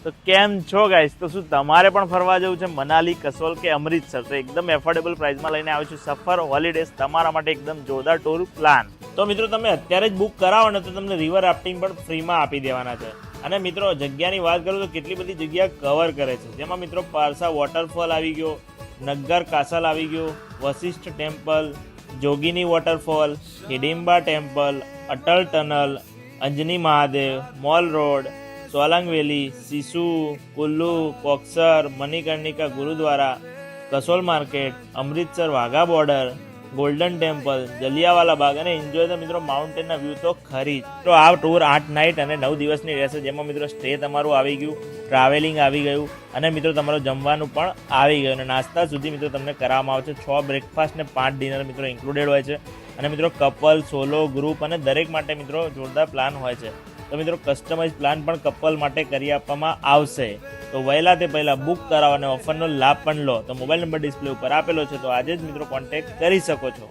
તો કેમ છો ગાઈસ? તો શું તમારે પણ ફરવા જવું છે મનાલી, કસોલ કે અમૃતસર? તો એકદમ એફોર્ડેબલ પ્રાઇસમાં લઈને આવ્યો છું સફર હોલિડેઝ, તમારા માટે એકદમ જોરદાર ટૂર પ્લાન. તો મિત્રો તમે અત્યારે જ બુક કરાવો ને તો તમને રિવર રાફ્ટિંગ પણ ફ્રીમાં આપી દેવાના છે. અને મિત્રો જગ્યાની વાત કરું તો કેટલી બધી જગ્યા કવર કરે છે, જેમાં મિત્રો પારસા વોટરફોલ આવી ગયો, નગ્ગર કાસલ આવી ગયો, Vashisht temple, Jogini waterfall, Hidimba temple, Atal tunnel, Anjani Mahadev, mall road, Solang valley, Sissu, Kullu, Koksar, Manikarnika gurdwara, Kasol market, Amritsar Wagah border, Golden Temple, Jallianwala Bagh અને એન્જોય ધ મિત્રો માઉન્ટેનના વ્યૂ તો ખરી જ. તો આ ટૂર 8 નાઇટ અને 9 દિવસની રહેશે, જેમાં મિત્રો સ્ટે તમારું આવી ગયું, ટ્રાવેલિંગ આવી ગયું અને મિત્રો તમારું જમવાનું પણ આવી ગયું અને નાસ્તા સુધી મિત્રો તમને કરાવવામાં આવે છે. 6 બ્રેકફાસ્ટ ને 5 ડિનર મિત્રો ઇન્ક્લુડેડ હોય છે. અને મિત્રો કપલ, સોલો, ગ્રુપ અને દરેક માટે મિત્રો જોરદાર પ્લાન હોય છે. તો મિત્રો કસ્ટમાઇઝ પ્લાન પણ કપલ માટે કરી આપવામાં આવશે. તો વહેલા તે પહેલાં બુક કરાવો અને ઓફરનો લાભ પણ લો. તો મોબાઈલ નંબર ડિસ્પ્લે ઉપર આપેલો છે, તો આજે જ મિત્રો કોન્ટેક્ટ કરી શકો છો.